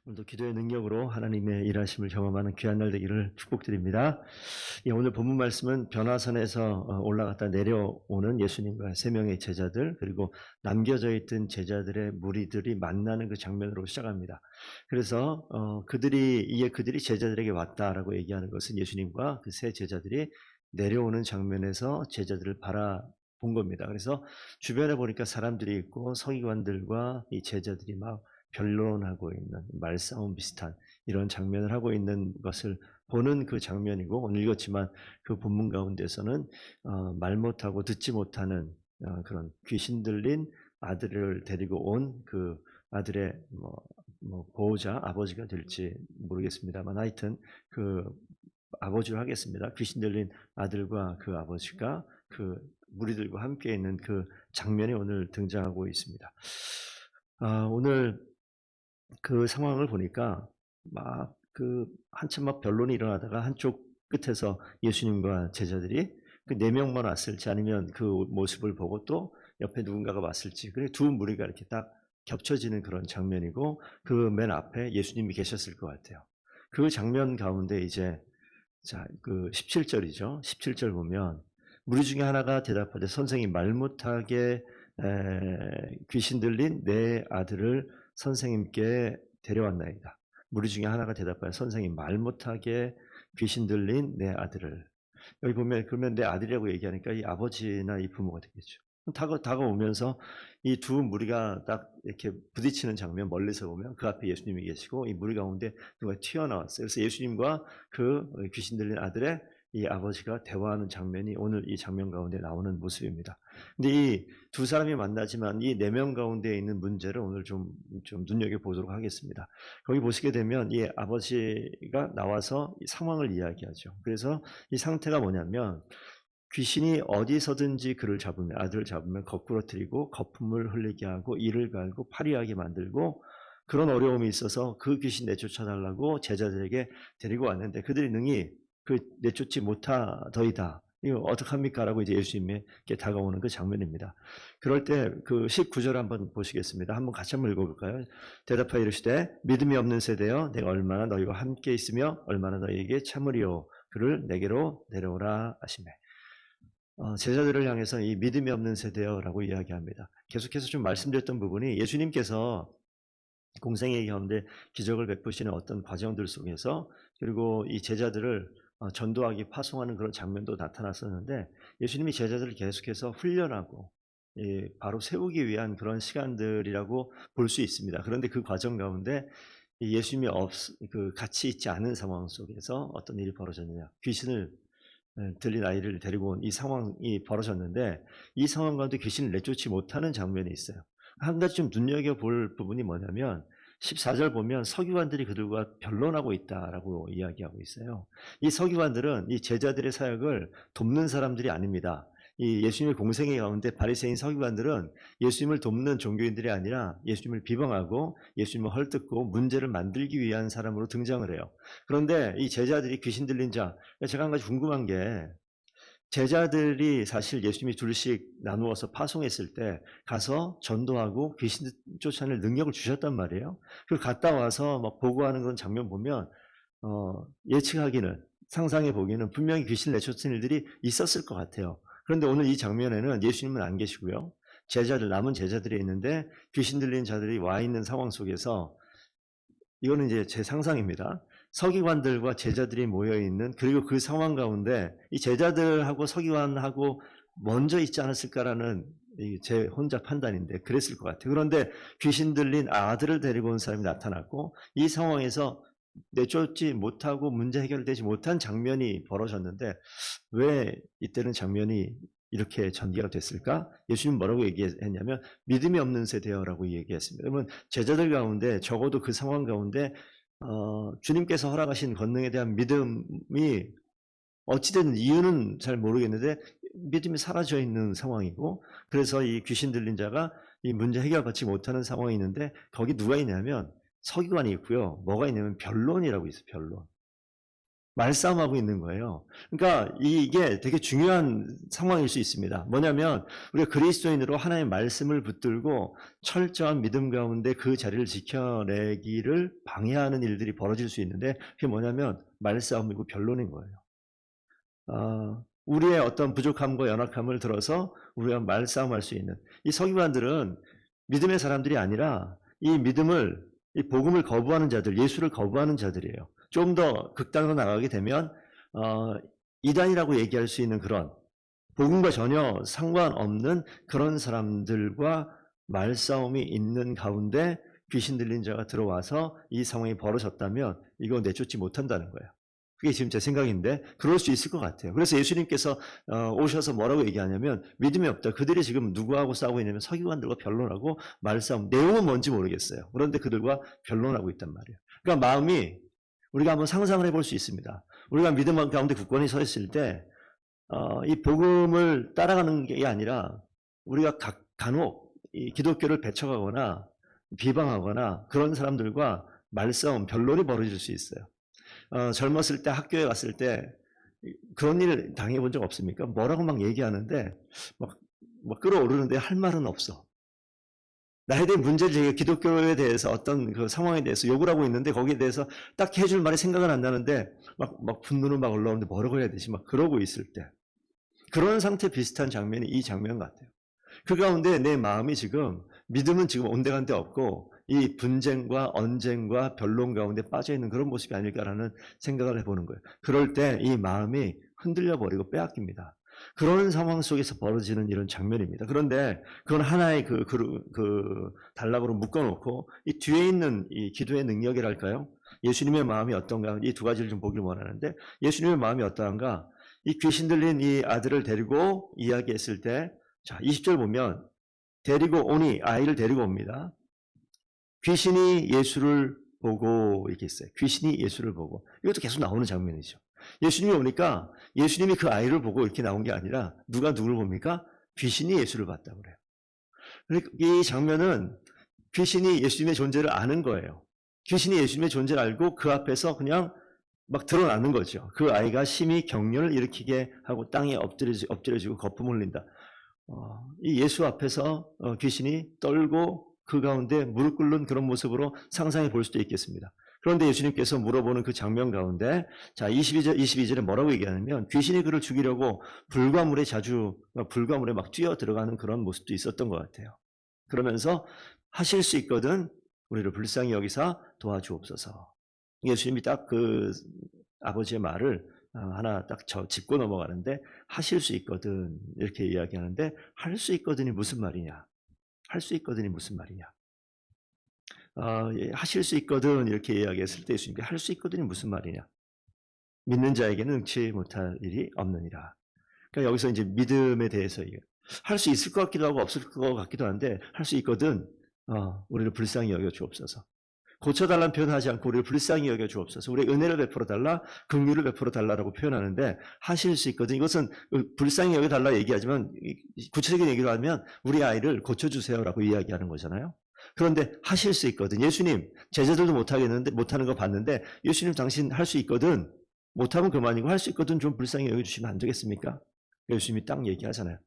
오늘도 기도의 능력으로 하나님의 일하심을 경험하는 귀한 날 되기를 축복드립니다. 오늘 본문 말씀은 변화산에서 올라갔다 내려오는 예수님과 세 명의 제자들, 그리고 남겨져 있던 제자들의 무리들이 만나는 그 장면으로 시작합니다. 그래서 그들이 제자들에게 왔다라고 얘기하는 것은 예수님과 그 세 제자들이 내려오는 장면에서 제자들을 바라본 겁니다. 그래서 주변에 보니까 사람들이 있고 서기관들과 이 제자들이 막 변론하고 있는 말싸움 비슷한 이런 장면을 하고 있는 것을 보는 그 장면이고, 오늘 읽었지만 그 본문 가운데서는 말 못하고 듣지 못하는 그런 귀신 들린 아들을 데리고 온 그 아들의 보호자 아버지가 될지 모르겠습니다만, 하여튼 그 아버지로 하겠습니다. 귀신 들린 아들과 그 아버지가 그 무리들과 함께 있는 그 장면이 오늘 등장하고 있습니다. 오늘 그 상황을 보니까 한참 변론이 일어나다가 한쪽 끝에서 예수님과 제자들이 그 네 명만 왔을지, 아니면 그 모습을 보고 또 옆에 누군가가 왔을지, 그래 두 무리가 이렇게 딱 겹쳐지는 그런 장면이고, 그 맨 앞에 예수님이 계셨을 것 같아요. 그 장면 가운데 이제 그 17절이죠. 17절 보면 무리 중에 하나가 대답하되 선생님, 말 못하게 귀신 들린 내 아들을 선생님께 데려왔나이다. 무리 중에 하나가 대답하여 선생님, 말 못하게 귀신 들린 내 아들을. 여기 보면 그러면 내 아들이라고 얘기하니까 이 아버지나 이 부모가 되겠죠. 다가오면서 이 두 무리가 딱 이렇게 부딪히는 장면, 멀리서 보면 그 앞에 예수님이 계시고 이 무리 가운데 누가 튀어나왔어요. 그래서 예수님과 그 귀신 들린 아들의 이 아버지가 대화하는 장면이 오늘 이 장면 가운데 나오는 모습입니다. 근데 이 두 사람이 만나지만 이 네 명 가운데 있는 문제를 오늘 좀 눈여겨보도록 하겠습니다. 거기 보시게 되면 이 아버지가 나와서 이 상황을 이야기하죠. 그래서 이 상태가 뭐냐면, 귀신이 어디서든지 그를 잡으면, 아들을 잡으면 거꾸러뜨리고 거품을 흘리게 하고 이를 갈고 파리하게 만들고, 그런 어려움이 있어서 그 귀신 내쫓아달라고 제자들에게 데리고 왔는데 그들이 능히 내쫓지 못하더이다. 이거 어떡합니까? 라고 이제 예수님에게 다가오는 그 장면입니다. 그럴 때 그 19절 한번 보시겠습니다. 한번 같이 한번 읽어볼까요? 대답하여 이르시되 믿음이 없는 세대여, 내가 얼마나 너희와 함께 있으며 얼마나 너희에게 참으리요. 그를 내게로 내려오라 하시매. 제자들을 향해서 이 믿음이 없는 세대여라고 이야기합니다. 계속해서 좀 말씀드렸던 부분이, 예수님께서 공생애 가운데 기적을 베푸시는 어떤 과정들 속에서, 그리고 이 제자들을 전도하기 파송하는 그런 장면도 나타났었는데, 예수님이 제자들을 계속해서 훈련하고 바로 세우기 위한 그런 시간들이라고 볼 수 있습니다. 그런데 그 과정 가운데 예수님이 같이 있지 않은 상황 속에서 어떤 일이 벌어졌느냐, 귀신을 들린 아이를 데리고 온 이 상황이 벌어졌는데, 이 상황 가운데 귀신을 내쫓지 못하는 장면이 있어요. 한 가지 좀 눈여겨볼 부분이 뭐냐면, 14절 보면 서기관들이 그들과 변론하고 있다라고 이야기하고 있어요. 이 서기관들은 이 제자들의 사역을 돕는 사람들이 아닙니다. 이 예수님의 공생애 가운데 바리새인 서기관들은 예수님을 돕는 종교인들이 아니라 예수님을 비방하고 예수님을 헐뜯고 문제를 만들기 위한 사람으로 등장을 해요. 그런데 이 제자들이 귀신 들린 자, 제가 한 가지 궁금한 게, 제자들이 사실 예수님이 둘씩 나누어서 파송했을 때 가서 전도하고 귀신 쫓아낼 능력을 주셨단 말이에요. 그걸 갔다 와서 막 보고하는 그런 장면 보면 예측하기는, 상상해 보기는 분명히 귀신 내쫓은 일들이 있었을 것 같아요. 그런데 오늘 이 장면에는 예수님은 안 계시고요. 남은 제자들이 있는데 귀신 들린 자들이 와 있는 상황 속에서, 이거는 이제 제 상상입니다. 서기관들과 제자들이 모여 있는, 그리고 그 상황 가운데 이 제자들하고 서기관하고 먼저 있지 않았을까라는 제 혼자 판단인데 그랬을 것 같아요. 그런데 귀신 들린 아들을 데리고 온 사람이 나타났고, 이 상황에서 내쫓지 못하고 문제 해결되지 못한 장면이 벌어졌는데, 왜 이때는 장면이 이렇게 전개가 됐을까? 예수님 뭐라고 얘기했냐면 믿음이 없는 세대여라고 얘기했습니다. 여러분, 제자들 가운데 적어도 그 상황 가운데 주님께서 허락하신 권능에 대한 믿음이 어찌된 이유는 잘 모르겠는데 믿음이 사라져 있는 상황이고, 그래서 이 귀신 들린 자가 이 문제 해결받지 못하는 상황이 있는데, 거기 누가 있냐면 서기관이 있고요. 뭐가 있냐면 변론이라고 있어요. 변론. 말싸움하고 있는 거예요. 그러니까 이게 되게 중요한 상황일 수 있습니다. 뭐냐면 우리가 그리스도인으로 하나님의 말씀을 붙들고 철저한 믿음 가운데 그 자리를 지켜내기를 방해하는 일들이 벌어질 수 있는데 그게 뭐냐면 말싸움이고 변론인 거예요. 우리의 어떤 부족함과 연약함을 들어서 우리가 말싸움할 수 있는 이 서기관들은 믿음의 사람들이 아니라 이 믿음을, 이 복음을 거부하는 자들, 예수를 거부하는 자들이에요. 좀 더 극단으로 나가게 되면 이단이라고 얘기할 수 있는 그런 복음과 전혀 상관없는 그런 사람들과 말싸움이 있는 가운데 귀신 들린 자가 들어와서 이 상황이 벌어졌다면 이거 내쫓지 못한다는 거예요. 그게 지금 제 생각인데 그럴 수 있을 것 같아요. 그래서 예수님께서 오셔서 뭐라고 얘기하냐면 믿음이 없다. 그들이 지금 누구하고 싸우고 있냐면 서기관들과 변론하고 말싸움. 내용은 뭔지 모르겠어요. 그런데 그들과 변론하고 있단 말이에요. 그러니까 마음이 우리가 한번 상상을 해볼 수 있습니다. 우리가 믿음 가운데 굳건히 서 있을 때 이 복음을 따라가는 게 아니라 우리가 간혹 이 기독교를 배척하거나 비방하거나 그런 사람들과 말싸움, 변론이 벌어질 수 있어요. 젊었을 때 학교에 갔을 때 그런 일 당해본 적 없습니까? 뭐라고 막 얘기하는데 막 끌어오르는데 할 말은 없어. 나에 대한 문제를 제가 기독교에 대해서 어떤 그 상황에 대해서 욕을 하고 있는데 거기에 대해서 딱히 해줄 말이 생각은 안 나는데 막 분노는 막 올라오는데 뭐라고 해야 되지? 막 그러고 있을 때 그런 상태 비슷한 장면이 이 장면 같아요. 그 가운데 내 마음이 지금 믿음은 지금 온데간데 없고 이 분쟁과 언쟁과 변론 가운데 빠져있는 그런 모습이 아닐까라는 생각을 해보는 거예요. 그럴 때 이 마음이 흔들려 버리고 빼앗깁니다. 그런 상황 속에서 벌어지는 이런 장면입니다. 그런데 그건 하나의 그 단락으로 묶어놓고 이 뒤에 있는 이 기도의 능력이랄까요? 예수님의 마음이 어떤가? 이 두 가지를 좀 보길 원하는데 예수님의 마음이 어떠한가? 이 귀신 들린 이 아들을 데리고 이야기했을 때 자, 20절 보면 데리고 오니 아이를 데리고 옵니다. 귀신이 예수를 보고 이렇게 있어요. 귀신이 예수를 보고. 이것도 계속 나오는 장면이죠. 예수님이 오니까 예수님이 그 아이를 보고 이렇게 나온 게 아니라 누가 누구를 봅니까? 귀신이 예수를 봤다고 그래요. 그러니까 이 장면은 귀신이 예수님의 존재를 아는 거예요. 귀신이 예수님의 존재를 알고 그 앞에서 그냥 막 드러나는 거죠. 그 아이가 심히 경련을 일으키게 하고 땅에 엎드려지고 거품 흘린다. 이 예수 앞에서 귀신이 떨고 그 가운데 무릎 꿇는 그런 모습으로 상상해 볼 수도 있겠습니다. 그런데 예수님께서 물어보는 그 장면 가운데 자 22절에 뭐라고 얘기하냐면 귀신이 그를 죽이려고 불가물에 막 뛰어 들어가는 그런 모습도 있었던 것 같아요. 그러면서 하실 수 있거든 우리를 불쌍히 여기사 도와주옵소서. 예수님이 딱 그 아버지의 말을 하나 딱 짚고 넘어가는데 하실 수 있거든 이렇게 이야기하는데 할 수 있거든이 무슨 말이냐? 할 수 있거든이 무슨 말이냐? 하실 수 있거든 이렇게 이야기했을 때 예수님께 할 수 있거든이 무슨 말이냐? 믿는 자에게는 능치 못할 일이 없느니라. 그러니까 여기서 이제 믿음에 대해서 할 수 있을 것 같기도 하고 없을 것 같기도 한데 할 수 있거든 우리를 불쌍히 여겨 주옵소서. 고쳐달라는 표현하지 않고 우리를 불쌍히 여겨 주옵소서. 우리의 은혜를 베풀어 달라, 긍휼을 베풀어 달라라고 표현하는데 하실 수 있거든. 이것은 불쌍히 여겨 달라 얘기하지만 구체적인 얘기로 하면 우리 아이를 고쳐주세요라고 이야기하는 거잖아요. 그런데 하실 수 있거든. 예수님 제자들도 못하겠는데 못하는 거 봤는데 예수님 당신 할 수 있거든. 못하면 그만이고 할 수 있거든 좀 불쌍히 여겨주시면 안 되겠습니까? 예수님이 딱 얘기하잖아요.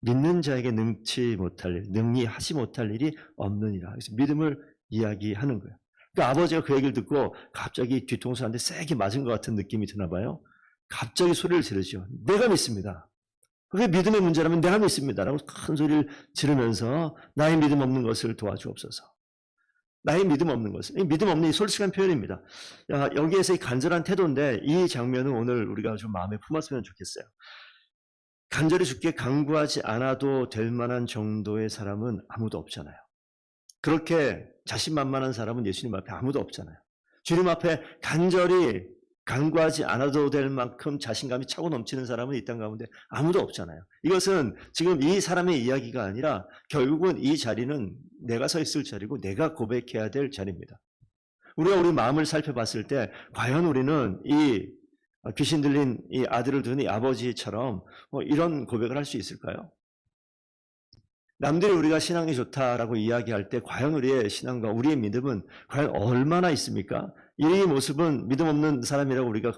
믿는 자에게 능치 못할 일, 능히 하지 못할 일이 없느니라. 그래서 믿음을 이야기하는 거예요. 그러니까 아버지가 그 얘기를 듣고 갑자기 뒤통수 한테 세게 맞은 것 같은 느낌이 드나 봐요. 갑자기 소리를 지르죠. 내가 믿습니다. 그게 믿음의 문제라면 내가 믿습니다. 라고 큰 소리를 지르면서 나의 믿음 없는 것을 도와주옵소서. 나의 믿음 없는 것을. 이 믿음 없는 이 솔직한 표현입니다. 여기에서 이 간절한 태도인데 이 장면은 오늘 우리가 좀 마음에 품었으면 좋겠어요. 간절히 주께 간구하지 않아도 될 만한 정도의 사람은 아무도 없잖아요. 그렇게 자신만만한 사람은 예수님 앞에 아무도 없잖아요. 주님 앞에 간절히 간구하지 않아도 될 만큼 자신감이 차고 넘치는 사람은 이 땅 가운데 아무도 없잖아요. 이것은 지금 이 사람의 이야기가 아니라 결국은 이 자리는 내가 서 있을 자리고 내가 고백해야 될 자리입니다. 우리가 우리 마음을 살펴봤을 때 과연 우리는 이 귀신 들린 이 아들을 둔 이 아버지처럼 이런 고백을 할 수 있을까요? 남들이 우리가 신앙이 좋다라고 이야기할 때 과연 우리의 신앙과 우리의 믿음은 과연 얼마나 있습니까? 이 모습은 믿음 없는 사람이라고 우리가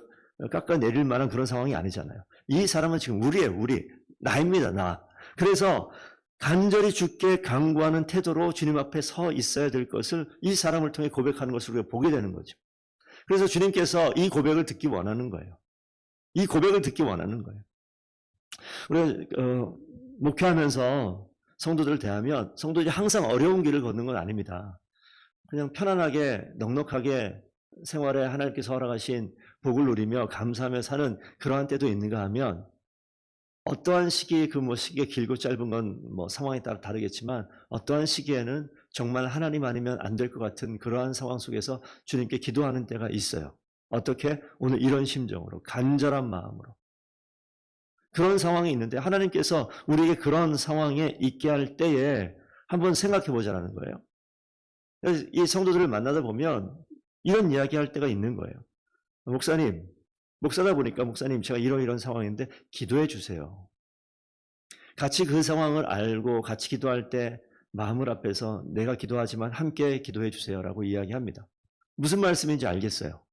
깎아내릴 만한 그런 상황이 아니잖아요. 이 사람은 지금 우리, 나입니다, 나. 그래서 간절히 주께 간구하는 태도로 주님 앞에 서 있어야 될 것을 이 사람을 통해 고백하는 것을 우리가 보게 되는 거죠. 그래서 주님께서 이 고백을 듣기 원하는 거예요. 이 고백을 듣기 원하는 거예요. 우리가 목회하면서 성도들을 대하면 성도들이 항상 어려운 길을 걷는 건 아닙니다. 그냥 편안하게 넉넉하게 생활에 하나님께서 허락하신 복을 누리며 감사하며 사는 그러한 때도 있는가 하면 어떠한 시기 시기가 길고 짧은 건 상황에 따라 다르겠지만 어떠한 시기에는 정말 하나님 아니면 안 될 것 같은 그러한 상황 속에서 주님께 기도하는 때가 있어요. 어떻게? 오늘 이런 심정으로 간절한 마음으로 그런 상황이 있는데 하나님께서 우리에게 그런 상황에 있게 할 때에 한번 생각해 보자라는 거예요. 이 성도들을 만나다 보면 이런 이야기할 때가 있는 거예요. 목사님, 목사다 보니까 목사님 제가 이런 상황인데 기도해 주세요. 같이 그 상황을 알고 같이 기도할 때 마음을 앞에서 내가 기도하지만 함께 기도해 주세요라고 이야기합니다. 무슨 말씀인지 알겠어요.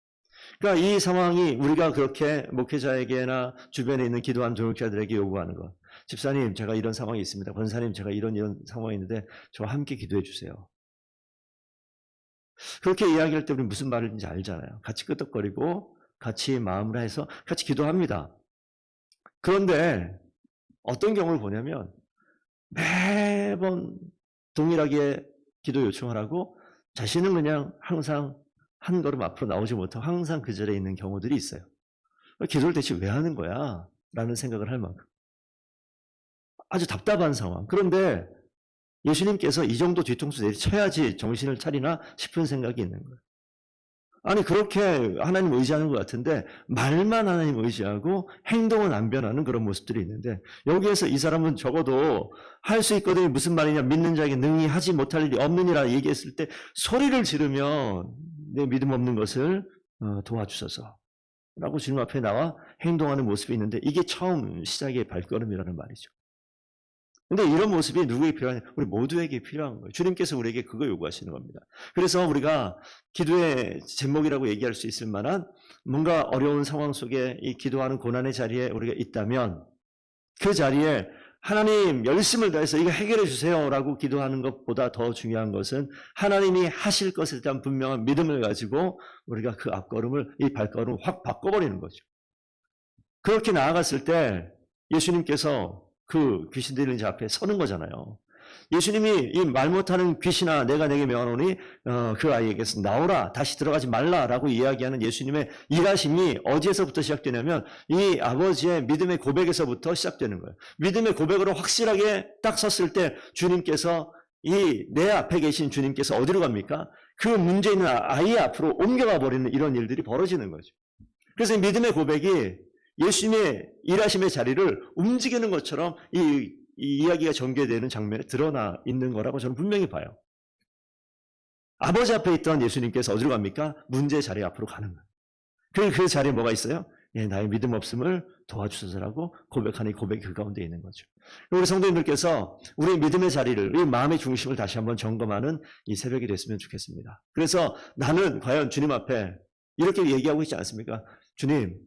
그러니까 이 상황이 우리가 그렇게 목회자에게나 주변에 있는 기도한 동역자들에게 요구하는 것. 집사님 제가 이런 상황이 있습니다. 권사님 제가 이런 상황이 있는데 저와 함께 기도해 주세요. 그렇게 이야기할 때 우리는 무슨 말인지 알잖아요. 같이 끄덕거리고 같이 마음을 해서 같이 기도합니다. 그런데 어떤 경우를 보냐면 매번 동일하게 기도 요청을 하고 자신은 그냥 항상 한 걸음 앞으로 나오지 못하고 항상 그 자리에 있는 경우들이 있어요. 기도를 대체 왜 하는 거야? 라는 생각을 할 만큼. 아주 답답한 상황. 그런데 예수님께서 이 정도 뒤통수 내리쳐야지 정신을 차리나 싶은 생각이 있는 거예요. 아니 그렇게 하나님 의지하는 것 같은데 말만 하나님 의지하고 행동은 안 변하는 그런 모습들이 있는데 여기에서 이 사람은 적어도 할 수 있거든요. 무슨 말이냐? 믿는 자에게 능히 하지 못할 일이 없느니라 얘기했을 때 소리를 지르면 내 믿음 없는 것을 도와주소서 라고 주님 앞에 나와 행동하는 모습이 있는데 이게 처음 시작의 발걸음이라는 말이죠. 근데 이런 모습이 누구에게 필요하냐? 우리 모두에게 필요한 거예요. 주님께서 우리에게 그거 요구하시는 겁니다. 그래서 우리가 기도의 제목이라고 얘기할 수 있을 만한 뭔가 어려운 상황 속에 이 기도하는 고난의 자리에 우리가 있다면 그 자리에 하나님 열심을 다해서 이거 해결해 주세요라고 기도하는 것보다 더 중요한 것은 하나님이 하실 것에 대한 분명한 믿음을 가지고 우리가 그 앞걸음을 이 발걸음을 확 바꿔버리는 거죠. 그렇게 나아갔을 때 예수님께서 그 귀신 들리는 자 앞에 서는 거잖아요. 예수님이 이 말 못하는 귀신아 내가 내게 명하노니 그 아이에게서 나오라 다시 들어가지 말라라고 이야기하는 예수님의 일하심이 어디에서부터 시작되냐면 이 아버지의 믿음의 고백에서부터 시작되는 거예요. 믿음의 고백으로 확실하게 딱 섰을 때 주님께서 이 내 앞에 계신 주님께서 어디로 갑니까? 그 문제 있는 아이 앞으로 옮겨가 버리는 이런 일들이 벌어지는 거죠. 그래서 이 믿음의 고백이 예수님의 일하심의 자리를 움직이는 것처럼 이 이야기가 전개되는 장면에 드러나 있는 거라고 저는 분명히 봐요. 아버지 앞에 있던 예수님께서 어디로 갑니까? 문제의 자리 앞으로 가는 거예요. 그 자리에 뭐가 있어요? 예, 나의 믿음 없음을 도와주소서라고 고백하는 이 고백이 그 가운데 있는 거죠. 우리 성도님들께서 우리 믿음의 자리를, 우리 마음의 중심을 다시 한번 점검하는 이 새벽이 됐으면 좋겠습니다. 그래서 나는 과연 주님 앞에 이렇게 얘기하고 있지 않습니까? 주님,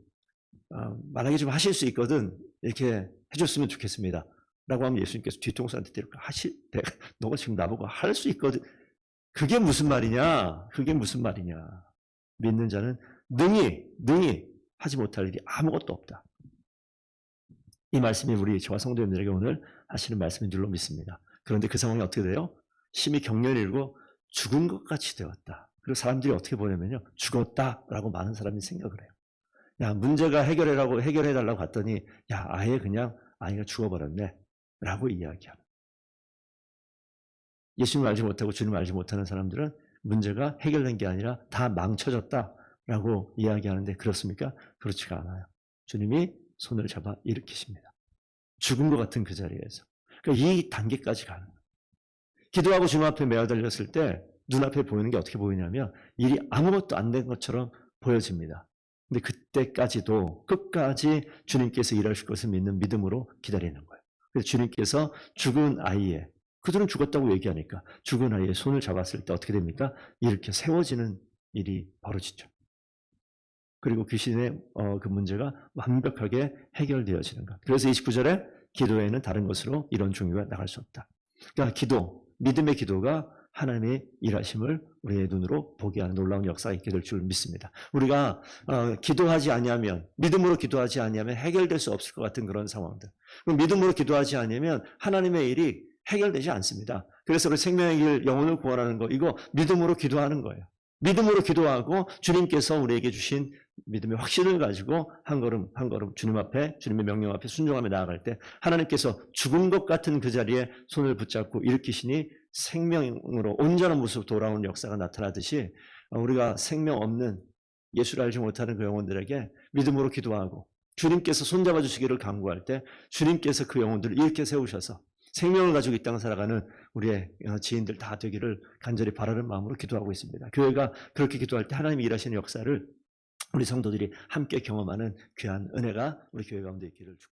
만약에 좀 하실 수 있거든 이렇게 해줬으면 좋겠습니다 라고 하면 예수님께서 뒤통수한테 때릴까? 너가 지금 나보고 할 수 있거든. 그게 무슨 말이냐? 그게 무슨 말이냐? 믿는 자는 능히 하지 못할 일이 아무것도 없다. 이 말씀이 우리 저와 성도님들에게 오늘 하시는 말씀인 줄로 믿습니다. 그런데 그 상황이 어떻게 돼요? 심히 경련이 일고 죽은 것 같이 되었다. 그리고 사람들이 어떻게 보냐면요, 죽었다라고 많은 사람이 생각을 해요. 야, 문제가 해결해달라고 갔더니, 야, 아예 그냥 아이가 죽어버렸네. 라고 이야기하는. 예수님을 알지 못하고 주님을 알지 못하는 사람들은 문제가 해결된 게 아니라 다 망쳐졌다라고 이야기하는데 그렇습니까? 그렇지가 않아요. 주님이 손을 잡아 일으키십니다. 죽은 것 같은 그 자리에서. 그러니까 이 단계까지 가는 거예요. 기도하고 주님 앞에 매어달렸을 때 눈앞에 보이는 게 어떻게 보이냐면 일이 아무것도 안 된 것처럼 보여집니다. 근데 그때까지도 끝까지 주님께서 일하실 것을 믿는 믿음으로 기다리는 거예요. 그래서 주님께서 죽은 아이의, 그들은 죽었다고 얘기하니까 죽은 아이의 손을 잡았을 때 어떻게 됩니까? 이렇게 세워지는 일이 벌어지죠. 그리고 귀신의 그 문제가 완벽하게 해결되어지는 것. 그래서 29절에 기도에는 다른 것으로 이런 종류가 나갈 수 없다. 그러니까 기도, 믿음의 기도가 하나님의 일하심을 우리의 눈으로 보게 하는 놀라운 역사가 있게 될 줄 믿습니다. 우리가 기도하지 아니하면, 믿음으로 기도하지 아니하면 해결될 수 없을 것 같은 그런 상황들. 믿음으로 기도하지 아니하면 하나님의 일이 해결되지 않습니다. 그래서 우리 생명의 길, 영혼을 구원하는 거, 이거 믿음으로 기도하는 거예요. 믿음으로 기도하고 주님께서 우리에게 주신 믿음의 확신을 가지고 한 걸음 한 걸음 주님 앞에, 주님의 명령 앞에 순종하며 나아갈 때 하나님께서 죽은 것 같은 그 자리에 손을 붙잡고 일으키시니 생명으로 온전한 모습으로 돌아오는 역사가 나타나듯이 우리가 생명 없는, 예수를 알지 못하는 그 영혼들에게 믿음으로 기도하고 주님께서 손잡아 주시기를 간구할 때 주님께서 그 영혼들을 일으켜 세우셔서 생명을 가지고 이 땅을 살아가는 우리의 지인들 다 되기를 간절히 바라는 마음으로 기도하고 있습니다. 교회가 그렇게 기도할 때 하나님이 일하시는 역사를 우리 성도들이 함께 경험하는 귀한 은혜가 우리 교회 가운데 있기를 축복합니다.